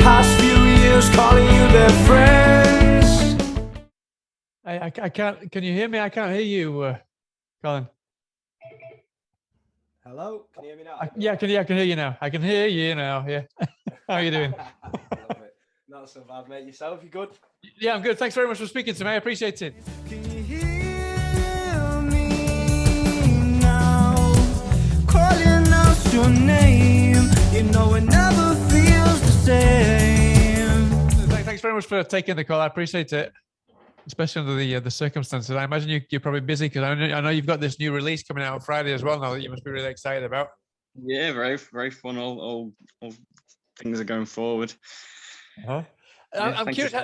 past few years calling you their friends. I can't. Can you hear me? I can't hear you, Colin. Hello, can you hear me now? I can hear you now. I can hear you now. Yeah. How are you doing? Love it. Not so bad, mate. Yourself, you good? Yeah, I'm good. Thanks very much for speaking to me. I appreciate it. Can you hear me now? Calling out your name, you know it never feels the same. Thanks very much for taking the call. I appreciate it, especially under the circumstances. I imagine you're probably busy because I know you've got this new release coming out on Friday as well now that you must be really excited about. Yeah, very fun. All things are going forward. Yeah, I'm curious.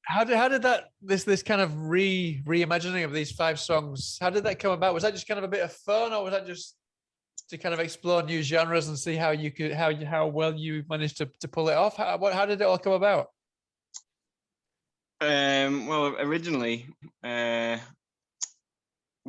How did that this kind of reimagining of these 5 songs? How did that come about? Was that just kind of a bit of fun, or was that just to kind of explore new genres and see how well you managed to pull it off? How did it all come about? Well, originally we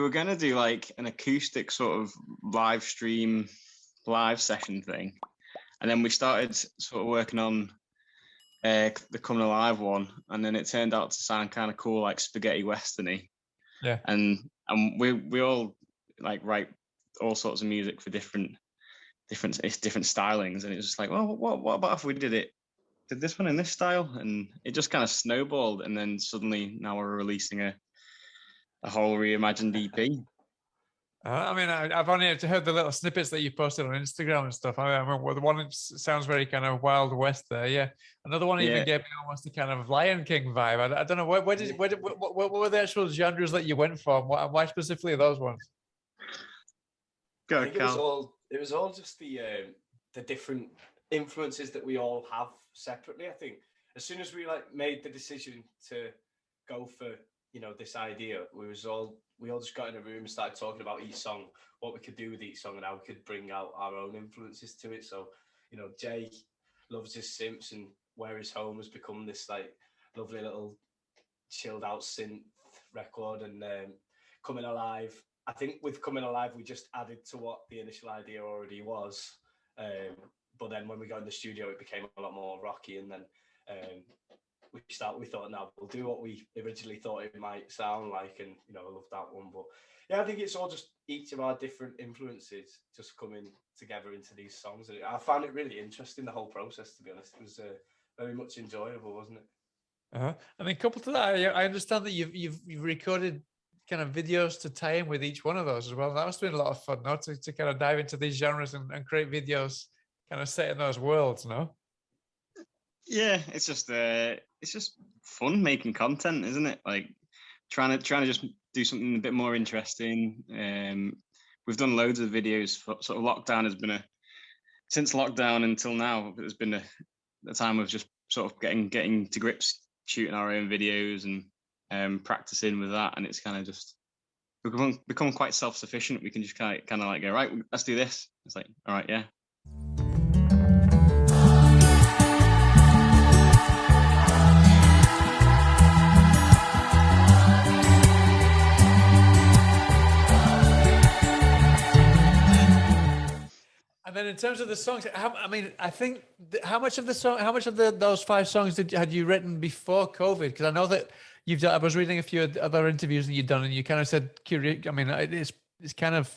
were going to do like an acoustic sort of live session thing, and then we started sort of working on the Coming Alive one, and then it turned out to sound kind of cool, like spaghetti westerny. Yeah. And we all like write all sorts of music for different stylings, and it was just like, well, what about if we did this one in this style? And it just kind of snowballed, and then suddenly now we're releasing a whole reimagined EP. I mean, I've only heard the little snippets that you posted on Instagram and stuff. I mean, the one sounds very kind of Wild West there, yeah. Another one even gave me almost a kind of Lion King vibe. I don't know what were the actual genres that you went for? Why specifically those ones? Go, I think it was all just the different influences that we all have separately. I think as soon as we like made the decision to go for this idea, we all just got in a room and started talking about each song, what we could do with each song, and how we could bring out our own influences to it. So, Jay loves his synths, and Where Is Home has become this like lovely little chilled out synth record. And Coming Alive, I think with Coming Alive, we just added to what the initial idea already was. But then when we got in the studio, it became a lot more rocky, and then we thought, no, we'll do what we originally thought it might sound like, and I love that one. But yeah, I think it's all just each of our different influences just coming together into these songs, and I found it really interesting, the whole process. To be honest, it was very much enjoyable, wasn't it? I mean, coupled to that, I understand that you've recorded kind of videos to tie in with each one of those as well. That must have been a lot of fun, no? To kind of dive into these genres and create videos, kind of set in those worlds, no? Yeah, it's just fun making content, isn't it? Like trying to just do something a bit more interesting. We've done loads of videos for sort of lockdown. Since lockdown until now, there's been a time of just sort of getting to grips, shooting our own videos and practicing with that. And it's kind of just become quite self-sufficient. We can just kind of like go, right, let's do this. It's like, all right, yeah. And then in terms of the songs, I think how much of those 5 songs had you written before COVID? Because I know that you've done. I was reading a few other interviews that you've done, and you kind of said, I mean, it's kind of,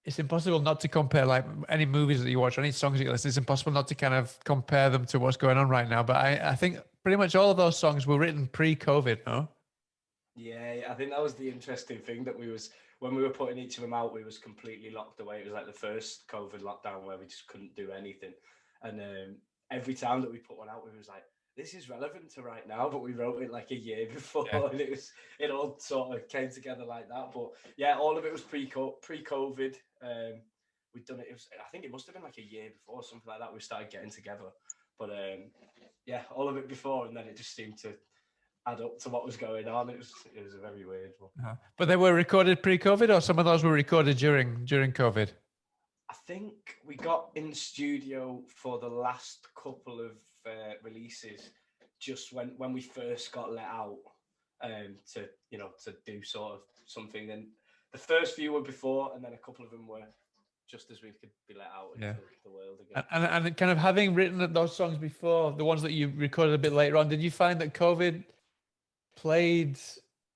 it's impossible not to compare like any movies that you watch or any songs that you listen. It's impossible not to kind of compare them to what's going on right now. But I think pretty much all of those songs were written pre-COVID, no? Yeah, I think that was the interesting thing, that when we were putting each of them out, we was completely locked away. It was like the first COVID lockdown where we just couldn't do anything. And every time that we put one out, we was like, this is relevant to right now, but we wrote it like a year before, and it all sort of came together like that. But yeah, all of it was pre-COVID. We'd done it. I think it must have been like a year before, something like that. We started getting together, but yeah, all of it before, and then it just seemed to add up to what was going on. It was a very weird one. But they were recorded pre-COVID, or some of those were recorded during COVID? I think we got in the studio for the last couple of releases, just when we first got let out to do sort of something. And the first few were before, and then a couple of them were just as we could be let out Yeah. into the world again. And kind of having written those songs before, the ones that you recorded a bit later on, did you find that COVID played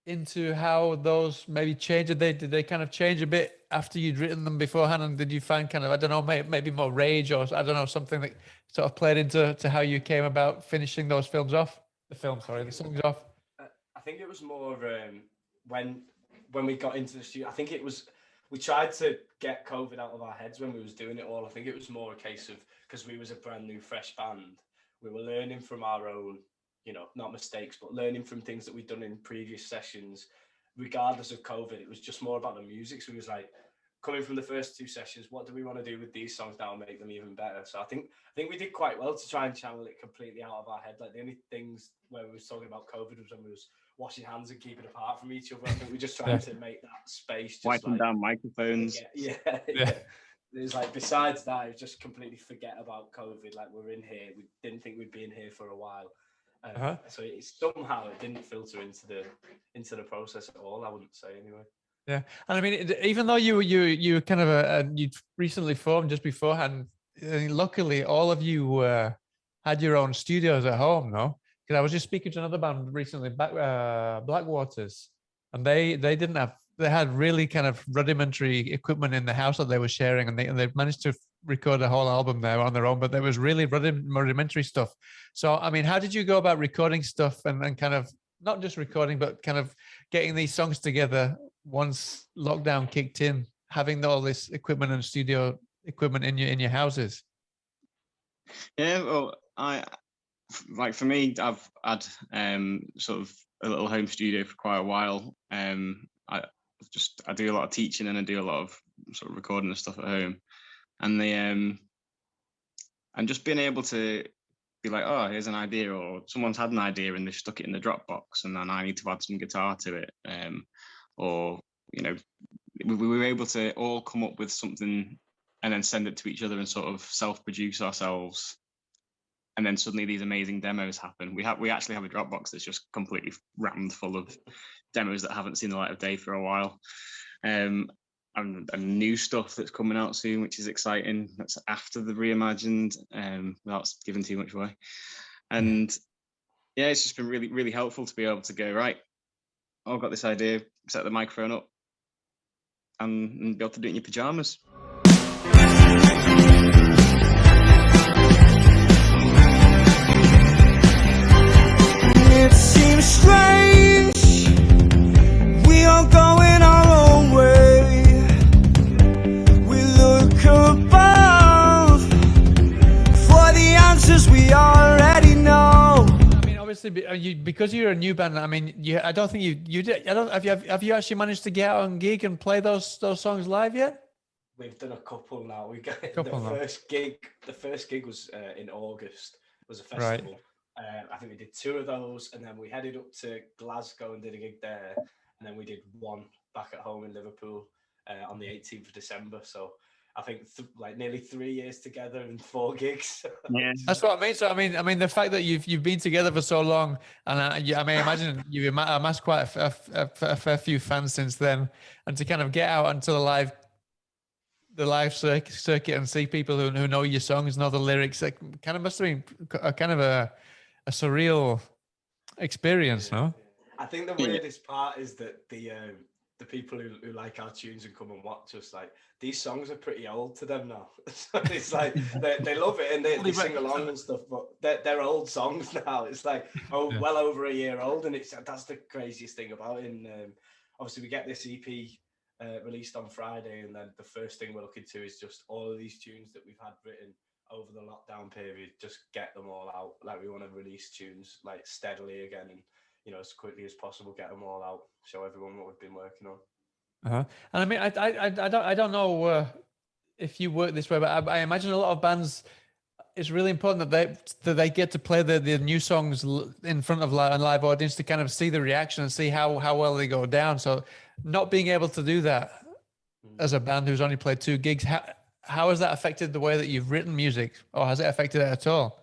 into how those maybe changed? Did they kind of change a bit after you'd written them beforehand? And did you find kind of, I don't know, maybe more rage, or I don't know, something that sort of played into how you came about finishing those songs off? The songs off. I think it was more when we got into the studio. I think it was, we tried to get COVID out of our heads when we was doing it all. I think it was more a case of, because we was a brand new, fresh band, we were learning from our own, you know, not mistakes, but learning from things that we'd done in previous sessions. Regardless of COVID, it was just more about the music. So we was like, coming from the first 2 sessions, what do we want to do with these songs now and make them even better? So I think we did quite well to try and channel it completely out of our head. Like, the only things where we was talking about COVID was when we was washing hands and keeping apart from each other. I think we just trying to make that space just wiping down microphones. Yeah. It was like, besides that, it was just completely forget about COVID. Like, we're in here. We didn't think we'd be in here for a while. So somehow it didn't filter into the process at all, I wouldn't say, anyway. Yeah, and I mean, even though you kind of you'd recently formed just beforehand, luckily all of you had your own studios at home, no? Because I was just speaking to another band recently, Blackwaters, and they didn't have, they had really kind of rudimentary equipment in the house that they were sharing, and they managed to record a whole album there on their own, but there was really rudimentary stuff. So I mean, how did you go about recording stuff and kind of not just recording, but kind of getting these songs together once lockdown kicked in, having all this equipment and studio equipment in your houses? Yeah, well, for me, I've had sort of a little home studio for quite a while. I do a lot of teaching, and I do a lot of sort of recording and stuff at home, and and just being able to be like, oh, here's an idea, or someone's had an idea and they've stuck it in the Dropbox, and then I need to add some guitar to it, or you know, we were able to all come up with something and then send it to each other and sort of self-produce ourselves. And then suddenly these amazing demos happen. We actually have a Dropbox that's just completely rammed full of demos that haven't seen the light of day for a while. And new stuff that's coming out soon, which is exciting. That's after the Reimagined, without giving too much away. And yeah, it's just been really, really helpful to be able to go, right, I've got this idea, set the microphone up, and be able to do it in your pajamas. It seems strange, we are going our own way. We look above for the answers we already know. I mean, obviously, because you're a new band. I mean, I don't think you did. I don't. Have you actually managed to get out on gig and play those songs live yet? We've done a couple now. We got the first gig was in August. It was a festival. Right. I think we did 2 of those, and then we headed up to Glasgow and did a gig there, and then we did one back at home in Liverpool on the 18th of December. So I think like nearly 3 years together and 4 gigs. Yeah, that's what I mean. So I mean the fact that you've been together for so long, and I mean, imagine you've amassed quite a fair few fans since then, and to kind of get out onto the live circuit and see people who know your songs, know the lyrics, it kind of must have been a surreal experience, no? I think the weirdest part is that the people who like our tunes and come and watch us, like, these songs are pretty old to them now. So it's like they love it and they sing along and stuff, but they're old songs now. It's like well over a year old, and that's the craziest thing about it. And obviously we get this EP released on Friday, and then the first thing we're looking to is just all of these tunes that we've had written over the lockdown period, just get them all out. Like, we want to release tunes like steadily again, and you know, as quickly as possible, get them all out, show everyone what we've been working on. And I mean, I don't know if you work this way, but I imagine a lot of bands, it's really important that they get to play the new songs in front of a live audience to kind of see the reaction and see how well they go down. So not being able to do that as a band who's only played 2 gigs, how has that affected the way that you've written music, or has it affected it at all?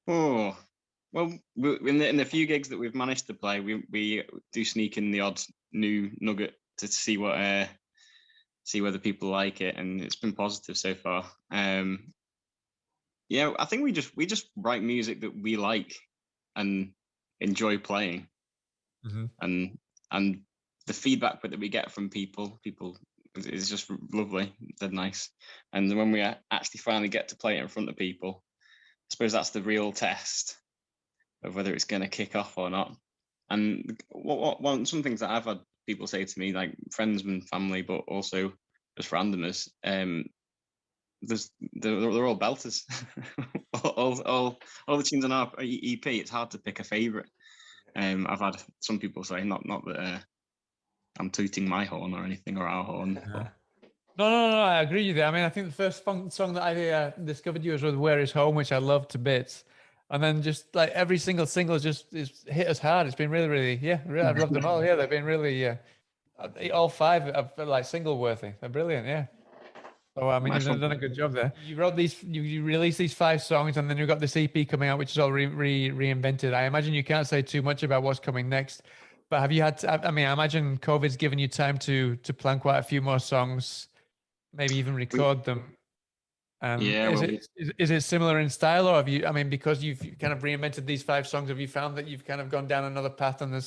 Oh, well, in the few gigs that we've managed to play, we do sneak in the odd new nugget to see what see whether people like it, and it's been positive so far. Yeah, I think we just write music that we like and enjoy playing, and the feedback that we get from people is just lovely. They're nice, and when we actually finally get to play it in front of people, I suppose that's the real test of whether it's going to kick off or not. And some things that I've had people say to me, like friends and family, but also just randomers, they're all belters. all the tunes on our EP. It's hard to pick a favorite. I've had some people say, not that I'm tooting my horn or anything, or our horn. But... No, I agree with you. I mean, I think the first song that I discovered you was with "Where Is Home," which I love to bits. And then just like every single single is hit us hard. It's been really, I've loved them all. Yeah, they've been really, all five are like single worthy. They're brilliant. Yeah. So I mean, you've done a good job there. You wrote these, you released these 5 songs, and then you've got this EP coming out, which is all reinvented. I imagine you can't say too much about what's coming next, but have you had? I mean, I imagine COVID's given you time to plan quite a few more songs, maybe even record them. Yeah, is it similar in style, or have you? I mean, because you've kind of reinvented these 5 songs, have you found that you've kind of gone down another path, and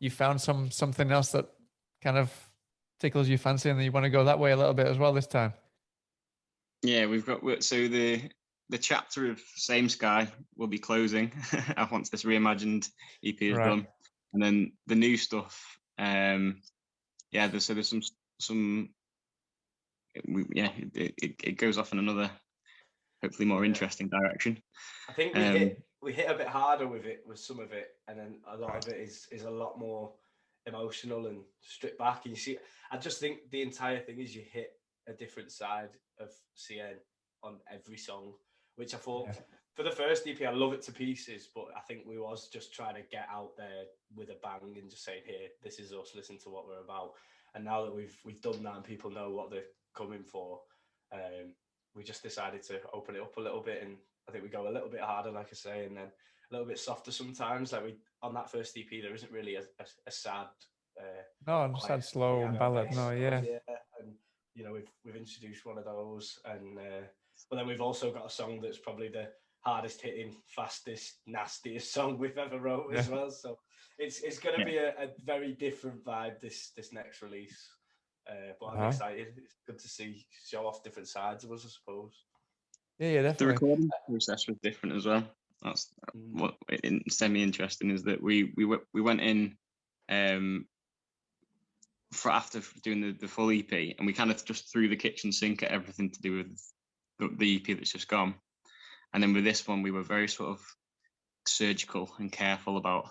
you found something else that kind of tickles your fancy, and you want to go that way a little bit as well this time? Yeah, we've got so the chapter of Same Sky will be closing once this Reimagined EP is done, and then the new stuff. There's some. It goes off in another, hopefully more interesting direction. I think we hit a bit harder with some of it, and then a lot of it is a lot more emotional and stripped back. And you see, I just think the entire thing is you hit a different side of Sienne on every song, which I thought for the first EP, I love it to pieces, but I think we was just trying to get out there with a bang and just saying, here, this is us, listen to what we're about. And now that we've done that and people know what they're coming for, we just decided to open it up a little bit, and I think we go a little bit harder, like I say, and then a little bit softer sometimes. Like on that first EP, there isn't really a sad sad slow ballad. No, yeah. And we've introduced one of those, and but then we've also got a song that's probably the hardest hitting, fastest, nastiest song we've ever wrote as well. So it's going to be a very different vibe this next release. But I'm excited. It's good to show off different sides of us, I suppose. Yeah, definitely. The recording process was different as well. That's what semi-interesting is that we went in for after doing the full EP, and we kind of just threw the kitchen sink at everything to do with the EP that's just gone. And then with this one, we were very sort of surgical and careful about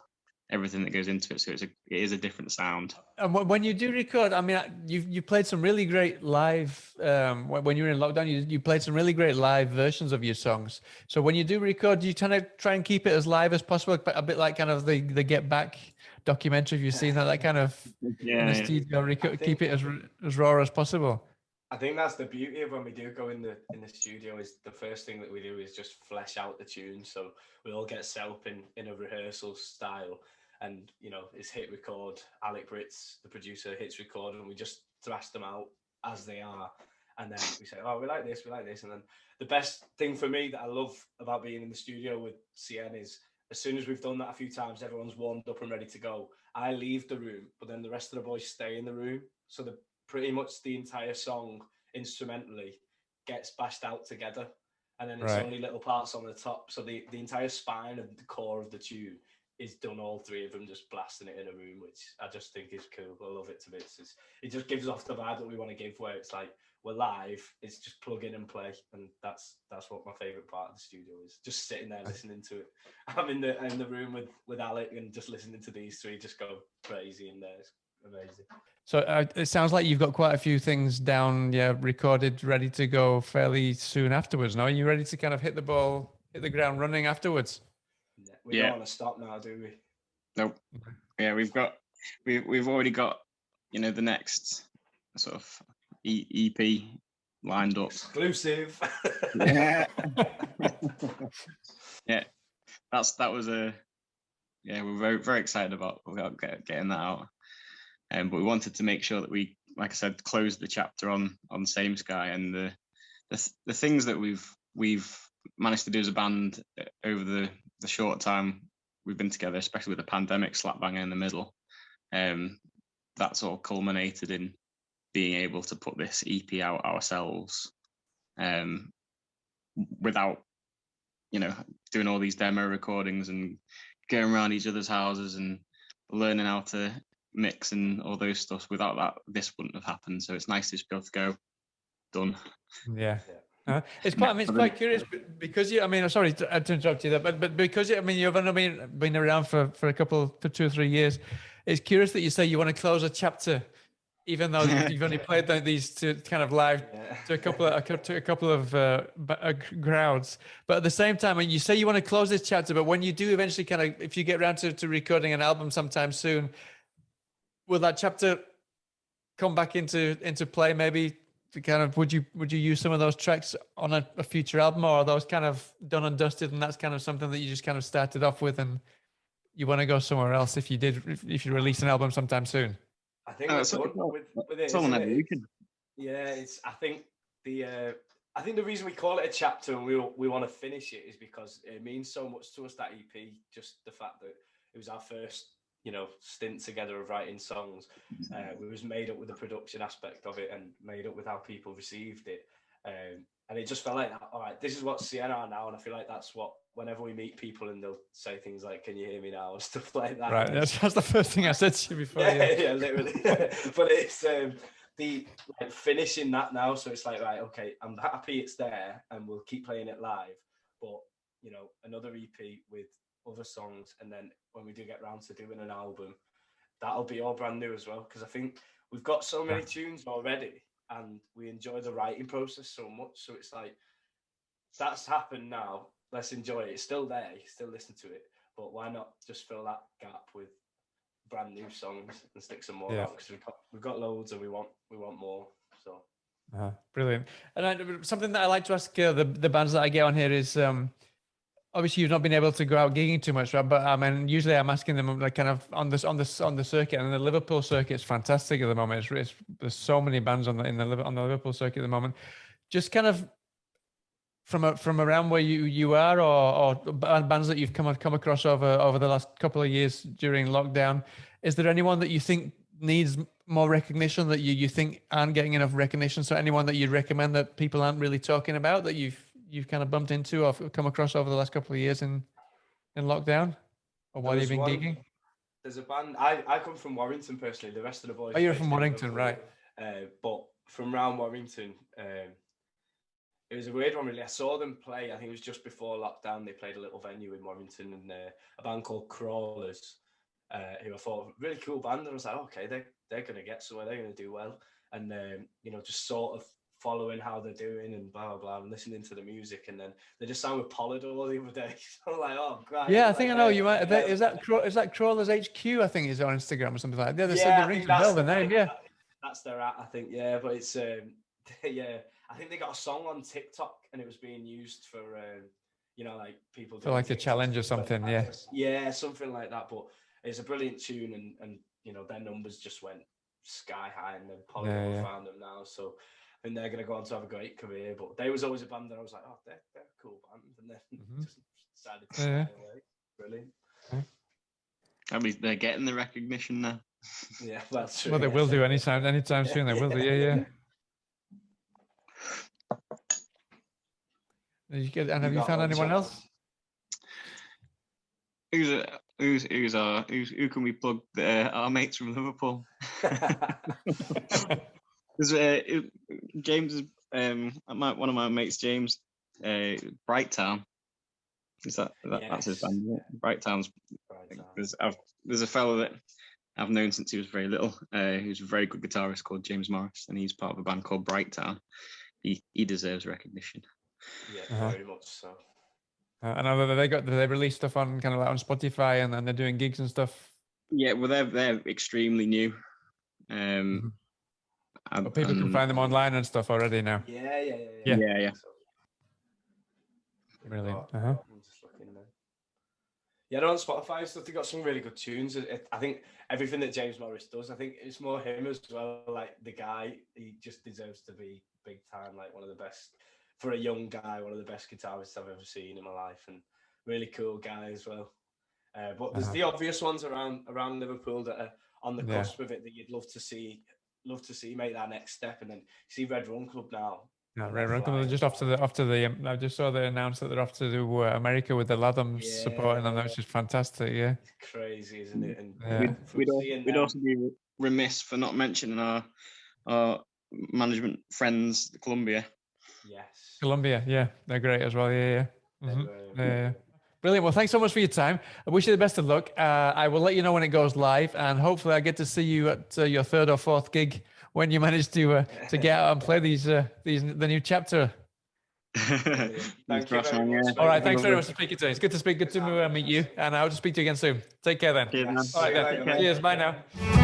everything that goes into it. So it is a different sound. And when you do record, I mean, you played some really great live, when you were in lockdown, you played some really great live versions of your songs. So when you do record, do you kind of try and keep it as live as possible? A bit like kind of the Get Back documentary, if you've seen that kind of in the studio, keep it as raw as possible. I think that's the beauty of when we do go in the studio, is the first thing that we do is just flesh out the tune. So we all get set up in a rehearsal style, and it's hit record. Alec Britz, the producer, hits record, and we just thrash them out as they are. And then we say, oh, we like this, and then the best thing for me that I love about being in the studio with Sienne is, as soon as we've done that a few times, everyone's warmed up and ready to go. I leave the room, but then the rest of the boys stay in the room. So pretty much the entire song instrumentally gets bashed out together, and then it's only little parts on the top. So the entire spine of the core of the tune is done, all 3 of them just blasting it in a room, which I just think is cool. I love it to bits. It just gives off the vibe that we want to give, where it's like we're live, it's just plug in and play, and that's what my favorite part of the studio is, just sitting there listening to it. I'm in the room with Alec and just listening to these 3 just go crazy in there. It's amazing. So it sounds like you've got quite a few things down, recorded, ready to go fairly soon afterwards. Now, are you ready to kind of hit the ground running afterwards? We don't want to stop now, do we? Nope. Yeah, we've already got the next sort of EP lined up. Exclusive. Yeah. We're very, very excited about getting that out. But we wanted to make sure that we like I said, closed the chapter on Same Sky, and the things that we've managed to do as a band over the short time we've been together, especially with the pandemic slap bang in the middle, that's all culminated in being able to put this EP out ourselves, without, you know, doing all these demo recordings and going around each other's houses and learning how to mix and all those stuff. Without that, this wouldn't have happened. So it's nice to just be able to go, done. Yeah. It's quite. I mean, it's quite curious because you. I mean, I'm sorry to interrupt you there, but because I mean, you've only been around for 2 or 3 years. It's curious that you say you want to close a chapter, even though you've only played these two kind of live to a couple of crowds. But at the same time, when you say you want to close this chapter, but when you do eventually kind of, if you get around to recording an album sometime soon, will that chapter come back into play? Maybe to kind of, would you use some of those tracks on a future album, or are those kind of done and dusted, and that's kind of something that you just kind of started off with, and you want to go somewhere else if you release an album sometime soon? I think with it, it's. I think the reason we call it a chapter and we want to finish it is because it means so much to us, that EP. Just the fact that it was our first, you know, stint together of writing songs. We was made up with the production aspect of it and made up with how people received it. And it just felt like, all right, this is what Sienne are now. And I feel like that's what, whenever we meet people and they'll say things like, can you hear me now? And stuff like that. Right. That's the first thing I said to you before. Yeah, literally. But it's the finishing that now. So it's like, right, okay, I'm happy it's there and we'll keep playing it live. But, you know, another EP with other songs. And then when we do get round to doing an album, that'll be all brand new as well. Because I think we've got so many tunes already, and we enjoy the writing process so much. So it's like, that's happened now. Let's enjoy it. It's still there. You still listen to it. But why not just fill that gap with brand new songs and stick some more out? Because we've got loads and we want more. So brilliant. And something that I like to ask the bands that I get on here is, obviously you've not been able to go out gigging too much, right? But I mean, usually I'm asking them like kind of on the circuit, and the Liverpool circuit is fantastic at the moment. There's so many bands on the Liverpool circuit at the moment. Just kind of from around where you are, or bands that you've come across over the last couple of years during lockdown, is there anyone that you think needs more recognition, that you think aren't getting enough recognition? So anyone that you'd recommend that people aren't really talking about, that you've kind of bumped into or come across over the last couple of years in lockdown, or while you've been gigging? There's a band. I come from Warrington personally. The rest of the boys. Oh, you're from Warrington, right? But from around Warrington, it was a weird one really. I saw them play. I think it was just before lockdown. They played a little venue in Warrington, and a band called Crawlers, who I thought really cool band. And I was like, okay, they're gonna get somewhere. They're gonna do well. And you know, just sort of following how they're doing and blah blah blah, and listening to the music, and then they just sang with Polydor the other day. So I'm like, oh god. Yeah, I think I know you might. Is that Crawlers HQ? I think is on Instagram or something like that. They said they ring the bell, the name. Yeah, that's their at, I think. Yeah, but it's yeah. I think they got a song on TikTok and it was being used for you know, like people for like a challenge or something. Yeah, something like that. But it's a brilliant tune, and you know, their numbers just went sky high, and then Polydor found them now. So I think they're going to go on to have a great career. But they was always a band that I was like, oh, they're a cool band, and then just decided to stay away. Brilliant. At least they're getting the recognition now. Yeah, that's true. Well, they will do anytime soon. They will do. Yeah. And have you found anyone else? Who can we plug? Our mates from Liverpool. James, one of my mates, James, Brighttown. That's his band? Isn't it? Brighttown's. There's a fellow that I've known since he was very little. Who's a very good guitarist called James Morris, and he's part of a band called Brighttown. He deserves recognition. Yeah, very much so. I know that they release stuff on kind of like on Spotify, and they're doing gigs and stuff. Yeah, well, they're extremely new. But people can find them online and stuff already now. Yeah. Brilliant. I'm just looking there. Yeah, they're on Spotify and stuff. They got some really good tunes. I think everything that James Morris does, I think it's more him as well. Like the guy, he just deserves to be big time. Like one of the best for a young guy, one of the best guitarists I've ever seen in my life, and really cool guy as well. But there's the obvious ones around Liverpool that are on the cusp of it that you'd love to see make that next step, and then see Red Run Club now. No, Red Run Club are just after the. I just saw they announced that they're off to America with the Lathams supporting them. That was just fantastic. Yeah, it's crazy, isn't it? And we'd also be remiss for not mentioning our management friends, Columbia. Yes, Columbia, yeah, they're great as well. Yeah. Brilliant. Well, thanks so much for your time. I wish you the best of luck. I will let you know when it goes live, and hopefully I get to see you at your third or fourth gig when you manage to get out and play the new chapter. Thank you very much. All right, thanks very much for speaking to me. It's good to meet you, and I hope to speak to you again soon. Take care then. Cheers, man. All right, then. Cheers. Bye now.